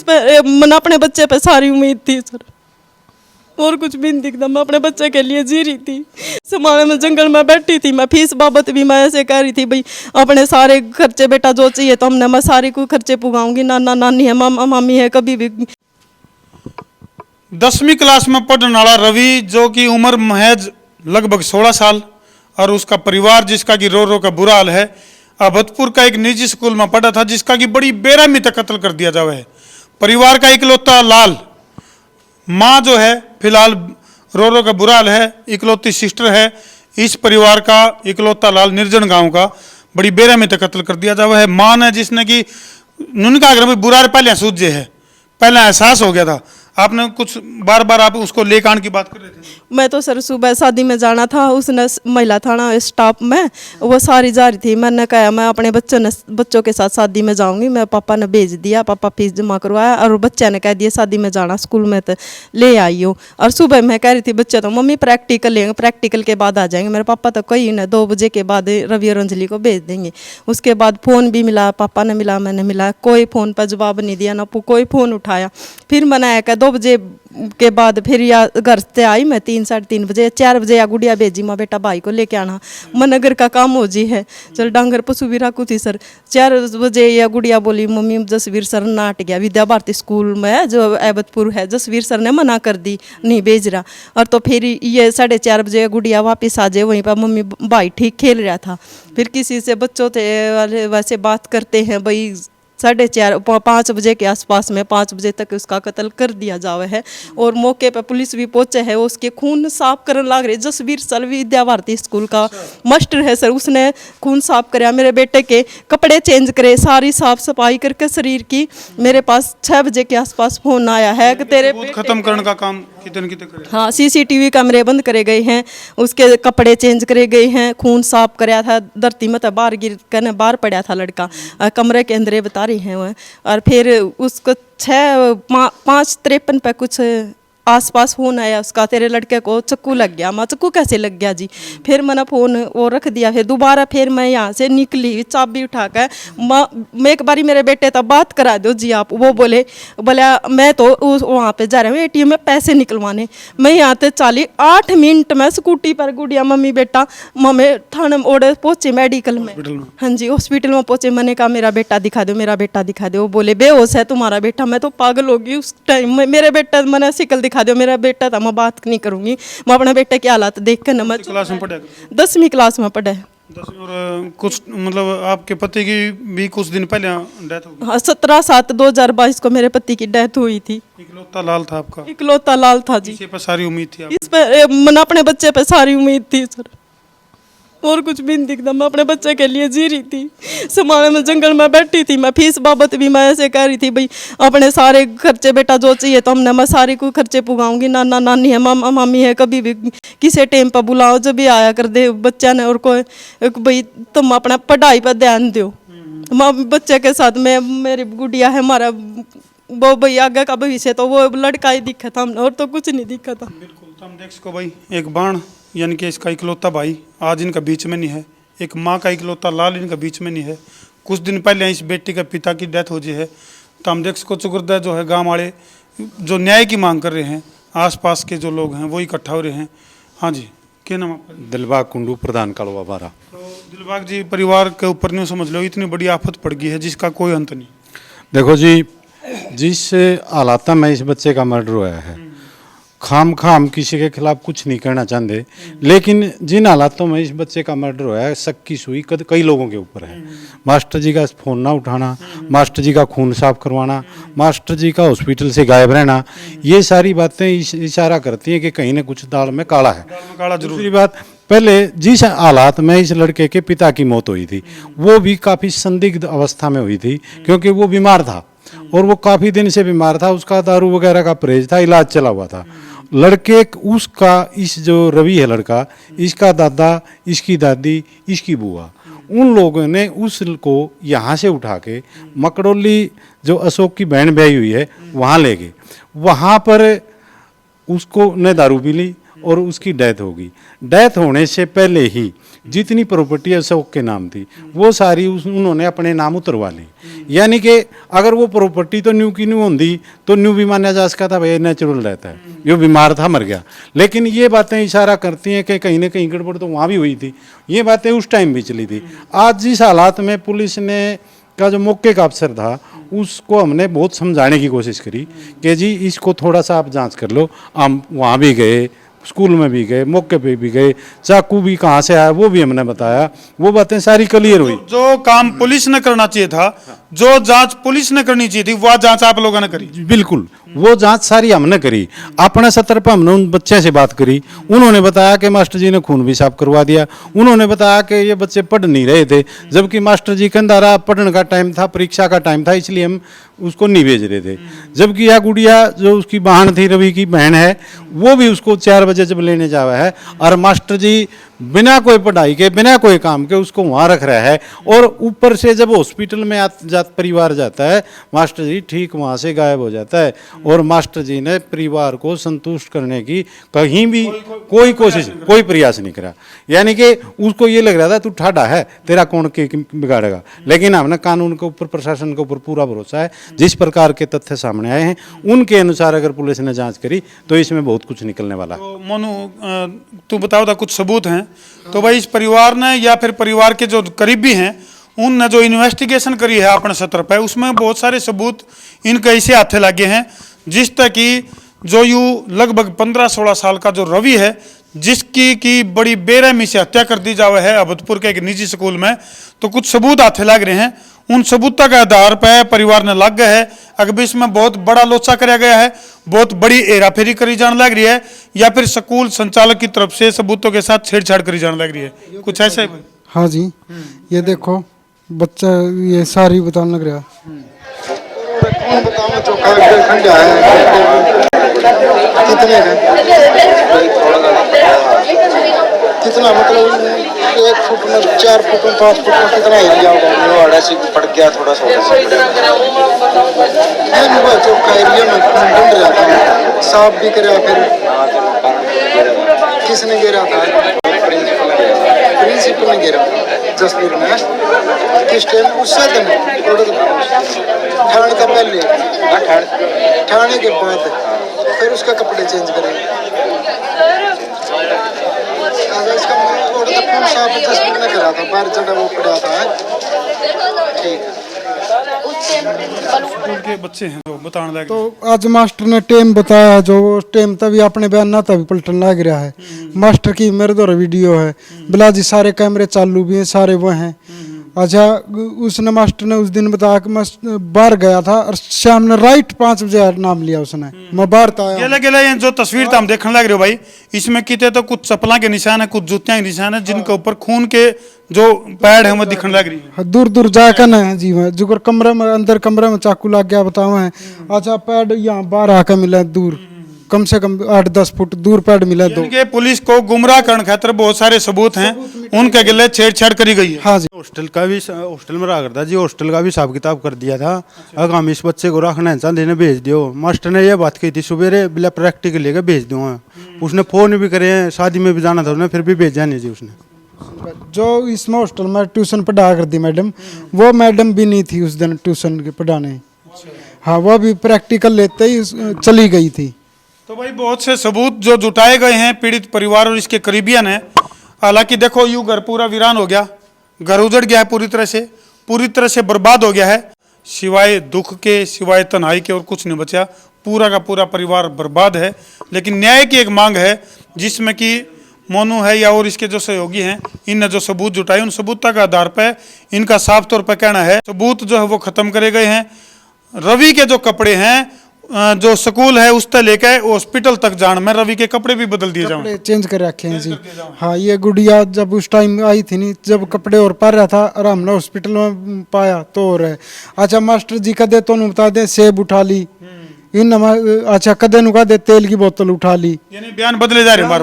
मन अपने बच्चे पे सारी उम्मीद थी सर, और कुछ भी नहीं दिखता। मैं अपने बच्चे के लिए जी रही थी। समाने में जंगल में बैठी थी मैं, फीस बाबत भी मैं ऐसे कह रही थी भाई अपने सारे खर्चे बेटा जो चाहिए तो हमने मैं सारे को खर्चे पुगाऊंगी, नाना नानी है मामा मामी है कभी भी। 10वीं क्लास में पढ़ने वाला रवि, जो कि उम्र महज लगभग 16 साल, और उसका परिवार जिसका कि रो रो का बुरा हाल है। अभतपुर का एक निजी स्कूल में पढ़ा था जिसका कि बड़ी बेरहमी तक कत्ल कर दिया जावा है। परिवार का इकलौता लाल, माँ जो है फिलहाल रो रो का बुरा हाल है, इकलौती सिस्टर है। इस परिवार का इकलौता लाल निर्जन गांव का बड़ी बेरहमी तक कत्ल कर दिया जावा है। माँ ने जिसने कि उनका अगर बुरा पहले सूझे है, पहले एहसास हो गया था। आपने कुछ बार बार आप उसको लेकर आने की बात कर रहे थे। मैं तो सर सुबह शादी में जाना था, उसने महिला थाना स्टाफ में वो सारी जा रही थी। मैंने कहा मैं अपने बच्चों के साथ शादी में जाऊंगी। मैं पापा ने भेज दिया, पापा फीस जमा करवाया और बच्चे ने कह दिया शादी में जाना स्कूल में तो ले आई हो। और सुबह मैं कह रही थी बच्चे तो मम्मी प्रैक्टिकल लेंगे, प्रैक्टिकल के बाद आ जाएंगे। मेरे पापा तो कही ना 2 बजे के बाद रवि और अंजलि को भेज देंगे। उसके बाद फ़ोन भी मिला, पापा ने मिला, मैंने मिला, कोई फ़ोन पर जवाब नहीं दिया, ना कोई फ़ोन उठाया। फिर मैंने कहा 2 बजे के बाद फिर या घर से आई मैं 3 साढ़े 3 बजे, 4 बजे या गुड़िया भेजी माँ बेटा भाई को लेके आना, मन नगर का काम हो जी है चल डांगर पशु भी रखू थी सर। 4 बजे या गुड़िया बोली मम्मी जसवीर सर नाट गया विद्या भारती स्कूल में जो अहमदपुर है, जसवीर सर ने मना कर दी नहीं भेज रहा। और तो फिर ये 4:30 बजे गुड़िया वापस आ जाए, वहीं पर मम्मी भाई ठीक खेल रहा था। फिर किसी से बच्चों थे वाले वैसे बात करते हैं भाई 4:30-5 बजे के आसपास में 5 बजे तक उसका कत्ल कर दिया जावे है। और मौके पर पुलिस भी पहुंचे है, उसके खून साफ करने लग रहे। जसवीर सर विद्या भारती स्कूल का मास्टर है सर, उसने खून साफ कराया, मेरे बेटे के कपड़े चेंज करे, सारी साफ सफाई करके शरीर की। मेरे पास 6 बजे के आसपास फोन आया है कि तेरे खत्म करने का काम कितने करे। हाँ, CCTV कैमरे बंद करे गए हैं, उसके कपड़े चेंज करे गए हैं, खून साफ कराया था। धरती में तो बाहर गिर कर बाहर पड़ा था लड़का, कमरे के अंदर बता रही हैं वह। और फिर उसको 5:53 पे कुछ आसपास फ़ोन आया उसका, तेरे लड़के को चक्कू लग गया। माँ चक्कू कैसे लग गया जी? फिर मैंने फ़ोन वो रख दिया। फिर दोबारा फिर मैं यहाँ से निकली चाबी उठा कर, माँ मैं एक बारी मेरे बेटे तब बात करा दो जी आप। वो बोले मैं तो वहाँ पे जा रहा हूँ ATM में पैसे निकलवाने। मैं यहाँ से 8 मिनट में स्कूटी पर गुड़िया मम्मी बेटा मम्मी थाने में ओढ़े पहुँचे मेडिकल में। हाँ जी हॉस्पिटल में पहुँचे। मैंने कहा मेरा बेटा दिखा दो, मेरा बेटा दिखा दो। वो बोले बेहोश है तुम्हारा बेटा। मैं तो पागल होगी उस टाइम में। मेरे बेटा मैंने शिकल दिखा दो, मेरा बेटा था, मैं बात नहीं करूंगी। मैं अपने बेटे की हालत देख कर न, क्लास में पढ़ा? 10वीं क्लास में पढ़ा है। 10वीं। और कुछ मतलब आपके पति की भी कुछ दिन पहले डेथ हो गई? हाँ, 17/7/2022 को मेरे पति की डेथ हुई थी। इकलौता लाल था आपका? इकलौता लाल था जी। इसी पर सारी उम्मीद थी इस पे मन अपने बच्चे पे सारी उम्मीद थी सर, और कुछ भी नहीं दिखता। मैं अपने बच्चे के लिए जी रही थी। समाने में जंगल में बैठी थी मैं, फीस बाबत भी मैं ऐसे कह रही थी भाई अपने सारे खर्चे बेटा जो चाहिए तो हमने मैं सारे को खर्चे पुगाऊंगी, नाना नानी है मामा मामी है कभी भी किसी टाइम पर बुलाओ जब भी आया कर दे बच्चा ने। और कोई भाई तुम अपना पढ़ाई पर ध्यान दो। बच्चे के साथ में मेरी गुड़िया है, हमारा वो भाई आगे का भविष्य तो वो लड़का ही दिखा था हमने, और तो कुछ नहीं दिखा था। बिल्कुल। तुम देख सको भाई, एक बाण यानी कि इसका इकलौता भाई आज इनका बीच में नहीं है, एक माँ का इकलौता लाल इनका बीच में नहीं है। कुछ दिन पहले इस बेटी के पिता की डेथ हो जी है। तो हम देख सको चुकुरदा जो है गांव वाले जो न्याय की मांग कर रहे हैं, आसपास के जो लोग हैं वो इकट्ठा हो रहे हैं। हाँ जी, क्या नाम आपका? दिलबाग कुंडू प्रधान कालवा बारा। तो दिलबाग जी, परिवार के ऊपर नहीं समझ लो इतनी बड़ी आफत पड़ गई है जिसका कोई अंत नहीं। देखो जी, जिस हालात में इस बच्चे का मर्डर हुआ है, खाम किसी के खिलाफ कुछ नहीं करना चाहते, लेकिन जिन हालातों में इस बच्चे का मर्डर हुआ है शक की सुई कई लोगों के ऊपर है। मास्टर जी का फ़ोन ना उठाना, मास्टर जी का खून साफ करवाना, मास्टर जी का हॉस्पिटल से गायब रहना, ये सारी बातें इशारा करती हैं कि कहीं ना कुछ दाल में काला है। काला जरूर। दूसरी बात, पहले जिस हालात में इस लड़के के पिता की मौत हुई थी वो भी काफ़ी संदिग्ध अवस्था में हुई थी, क्योंकि वो बीमार था और वो काफ़ी दिन से बीमार था। उसका दारू वगैरह का परहेज था, इलाज चला हुआ था। लड़के उसका इस जो रवि है लड़का, इसका दादा, इसकी दादी, इसकी बुआ, उन लोगों ने उसको यहाँ से उठा के मकड़ोली जो अशोक की बहन ब्याही हुई है वहाँ ले गए। वहाँ पर उसको ने दारू पी ली और उसकी डेथ होगी। डेथ होने से पहले ही जितनी प्रॉपर्टी अशोक के नाम थी वो सारी उन्होंने अपने नाम उतरवा ली। यानी कि अगर वो प्रॉपर्टी तो न्यू की न्यू होती तो न्यू भी माना जा सकता था, भाई नेचुरल रहता है, जो बीमार था मर गया। लेकिन ये बातें इशारा करती हैं कि कहीं ना कहीं गड़बड़ तो वहाँ भी हुई थी, ये बातें उस टाइम भी चली थी। आज जिस हालात में पुलिस ने का जो मौके का अफसर था उसको हमने बहुत समझाने की कोशिश करी कि जी इसको थोड़ा सा आप जांच कर लो। हम वहाँ भी गए, स्कूल में भी गए, मौके पे भी गए, चाकू भी कहाँ से आया वो भी हमने बताया, वो बातें सारी क्लियर हुई। जो काम पुलिस ने करना चाहिए था, जो जांच पुलिस ने करनी चाहिए थी, वह जांच आप लोगों ने करी। बिल्कुल, वो जांच सारी हमने करी। अपने सत्र पर हमने उन बच्चे से बात करी, उन्होंने बताया कि मास्टर जी ने खून भी साफ करवा दिया। उन्होंने बताया कि ये बच्चे पढ़ नहीं रहे थे, जबकि मास्टर जी कहता रहा पढ़ने का टाइम था, परीक्षा का टाइम था, इसलिए हम उसको नहीं भेज रहे थे। जबकि यह गुड़िया जो उसकी बहन थी, रवि की बहन है, वो भी उसको 4 बजे जब लेने जावा है और मास्टर जी बिना कोई पढ़ाई के, बिना कोई काम के उसको वहाँ रख रहा है। और ऊपर से जब हॉस्पिटल में परिवार जाता है, मास्टर जी ठीक वहाँ से गायब हो जाता है। और मास्टर जी ने परिवार को संतुष्ट करने की कहीं भी कोई कोशिश, कोई प्रयास नहीं करा। यानी कि उसको ये लग रहा था तू ठाडा है, तेरा कौन के बिगाड़ेगा। लेकिन हमने कानून के ऊपर, प्रशासन के ऊपर पूरा भरोसा है। जिस प्रकार के तथ्य सामने आए हैं उनके अनुसार अगर पुलिस ने जांच करी तो इसमें बहुत कुछ निकलने वाला। तो मोनू, तू बताओ था कुछ सबूत हैं तो भाई इस परिवार ने या फिर परिवार के जो करीबी हैं उनने जो इन्वेस्टिगेशन करी है अपने सत्र पर, उसमें बहुत सारे सबूत इनके ऐसे हाथे लगे हैं जिस तक कि जो यू लगभग 15-16 साल का जो रवि है, जिसकी की बड़ी बेरहमी से हत्या कर दी जावे है अभतपुर के एक निजी स्कूल में, तो कुछ सबूत हाथे लग रहे हैं। उन सबूतों के आधार पर परिवार ने लग गया है। अगर इसमें बहुत बड़ा लोचा कराया गया है, बहुत बड़ी हेराफेरी करी जाने लग रही है, या फिर स्कूल संचालक की तरफ से सबूतों के साथ छेड़छाड़ करी जाने लग रही है, कुछ ऐसा ही। हाँ जी, ये देखो बच्चा ये सारी बताने लग रहा। कौन बताऊं, चोखा खंडा है कितने कितना, मतलब 1 फुट में 4 फुट में 5 फुट में कितना एरिया होगा। से पड़ गया थोड़ा सा चौका एरिया में ढूंढ रहा था, साफ भी कराया। फिर किसने गिरा था? प्रिंसिपल ने गिरा, जसवीर ने। किस टाइम? उससे दिन ठाणे का पहले, ठाणे के बाद फिर उसका कपड़े चेंज करे। इसका खून साफ जसवीर ने करा था, बाहर चढ़ा वो पड़ा था। ठीक, स्कूल के बच्चे हैं जो बताने लगे। तो आज मास्टर ने टाइम बताया, जो टाइम तभी अपने बयान ना तभी पलटन लग रहा है। मास्टर की मेरे द्वारा वीडियो है, बिलाजी सारे कैमरे चालू भी हैं, सारे वो हैं। अच्छा, उसने मास्टर ने उस दिन बताया कि मैं बाहर गया था और शाम ने राइट 5 बजे नाम लिया उसने, मैं बाहर था। ये जो तस्वीर हम देखने लग रहे हो भाई, इसमें कितने तो कुछ चप्पला के निशान है, कुछ जूतियां के निशान है, जिनके ऊपर खून के जो पैड है वो दिखने लग रही है। दूर दूर जाकर ना जी मैं जो कमरे में, अंदर कमरे में चाकू लग गया बताओ है। अच्छा, पैड यहाँ बाहर आकर मिला दूर, कम से कम 8-10 फुट दूर पैड मिला। दो पुलिस को गुमराह करने खातिर बहुत सारे सबूत हैं, उनके गिले छेड़छाड़ करी गई है। हाँ जी, हॉस्टल में रहा करता जी, हॉस्टल का भी हिसाब किताब कर दिया था। अगर हम इस बच्चे को रखना है चांदी ने भेज दियो। मास्टर ने ये बात कही थी सवेरे, बिला प्रैक्टिकल लेकर भेज दो। उसने फोन भी करे, शादी में भी जाना था उसने, फिर भी भेजा नहीं जी उसने। जो इसमें हॉस्टल में ट्यूशन पढ़ा कर दी मैडम, वो मैडम भी नहीं थी उस दिन ट्यूशन के पढ़ाने। हाँ, वो भी प्रैक्टिकल लेते ही चली गई थी। तो भाई बहुत से सबूत जो जुटाए गए हैं पीड़ित परिवार और इसके करीबियन है। हालांकि देखो यूं घर पूरा वीरान हो गया, घर उजड़ गया है, पूरी तरह से बर्बाद हो गया है। सिवाय दुख के, सिवाय तन्हाई के और कुछ नहीं बचा। पूरा का पूरा परिवार बर्बाद है। लेकिन न्याय की एक मांग है जिसमें कि मोनू है या और इसके जो सहयोगी हैं, इनने जो सबूत जुटाए उन सबूतों के आधार पर इनका साफ तौर पर कहना है सबूत जो है वो खत्म करे गए हैं। रवि के जो कपड़े हैं, जो स्कूल है उस तक लेकर हॉस्पिटल तक जाने में रवि के कपड़े भी बदल दिए जाए, चेंज कर रखे हैं जी। हाँ, ये गुड़िया जब उस टाइम आई थी नहीं, जब कपड़े और पा रहा था और हमने हॉस्पिटल में पाया तो और है। अच्छा, मास्टर जी कदे तो बता दे सेब उठा ली इन, अच्छा कदे नुका दे तेल की बोतल उठा ली, यानी बयान बदले जा रहे हैं बार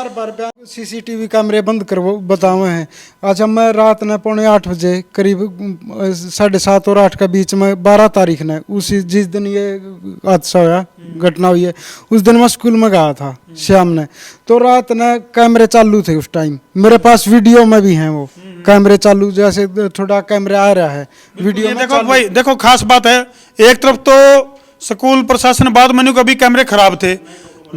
बार बयान। सीसीटीवी कैमरे बंद कर बतावे हैं। अच्छा, मैं रात ने 7:45 बजे करीब 7:30 और 8 के बीच में 12 तारीख ने, उसी जिस दिन ये हादसा हुआ घटना हुई है। उस दिन मैं स्कूल में गया था शाम ने, तो रात ने कैमरे चालू थे उस टाइम, मेरे पास वीडियो में भी हैं वो कैमरे चालू, जैसे थोड़ा कैमरा आ रहा है वीडियो ये में देखो भाई, देखो खास बात है, एक तरफ तो स्कूल प्रशासन बाद मेन्यू कभी कैमरे खराब थे,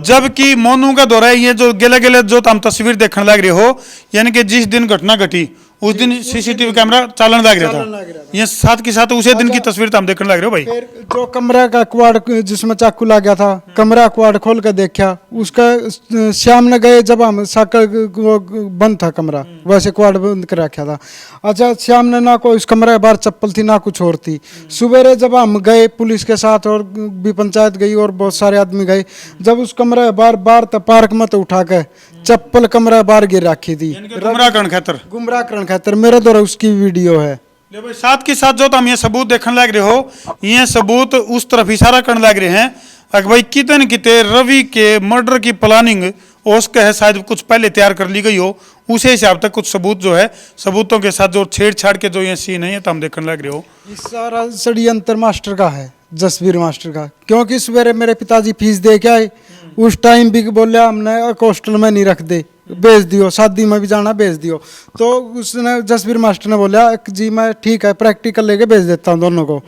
जबकि मोनू का दौरा है, ये जो गेले गेले जो हम तस्वीर देखने लग रहे हो, यानी कि जिस दिन घटना घटी उस दिन सीसीटीवी कैमरा चालन लग रहा था, ये साथ के साथ उसी दिन की तस्वीर तो हम देखने लग रहे हो भाई। फिर जो कमरा का कुआड़ जिसमें चाकू लग गया था, कमरा कुआड़ खोल कर देखा उसका, शाम ने गए जब हम साकर वो बंद था कमरा, वैसे कुआड़ बंद कर रखा था। अच्छा, शाम ने ना कोई उस कमरे के बाहर चप्पल थी ना कुछ और थी। सवेरे जब हम गए पुलिस के साथ और भी पंचायत गई और बहुत सारे आदमी गए, जब उस कमरे के बाहर बाहर पार्क में तो उठा के चप्पल कमरा बाहर गिर रखी थी, गुमराह करण खातर, गुमराह करण खातिर। मेरे द्वारा उसकी वीडियो है। ले भाई, साथ के साथ जो हम ये सबूत देखने लग रहे हो, ये सबूत उस तरफ इशारा करने लग रहे हैं अगर भाई कितने न कितने रवि के मर्डर की प्लानिंग उसके है शायद कुछ पहले तैयार कर ली गई हो, उसे हिसाब तक कुछ सबूत जो है, सबूतों के साथ जो छेड़छाड़ के जो ये सीन है, ये तो हम देखने लग रहे हो। इस सारा षड्यंत्र मास्टर का है, जसवीर मास्टर का, क्योंकि सवेरे मेरे पिताजी फीस दे के आए, उस टाइम भी बोला हमने हॉस्टल में नहीं रख दे, भेज दियो, शादी में भी जाना भेज दियो। तो उसने जसवीर मास्टर ने बोला जी मैं ठीक है प्रैक्टिकल लेके भेज देता हूँ दोनों को,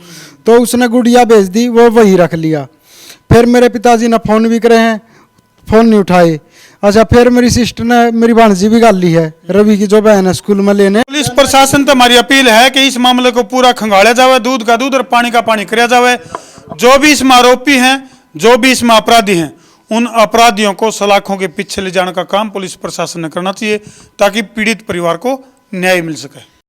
तो उसने गुड़िया भेज दी, वो वही रख लिया। फिर मेरे पिताजी ने फ़ोन भी करे हैं, फ़ोन नहीं उठाए। अच्छा, फिर मेरी सिस्टर ने मेरी भांजी भी गाली है, रवि की जो बहन है स्कूल में लेने। पुलिस प्रशासन तो हमारी अपील है कि इस मामले को पूरा खंगाला जावे, दूध का दूध और पानी का पानी कराया जावे। जो भी इसमें आरोपी हैं, जो भी इसमें अपराधी हैं, उन अपराधियों को सलाखों के पीछे ले जाने का काम पुलिस प्रशासन ने करना चाहिए, ताकि पीड़ित परिवार को न्याय मिल सके।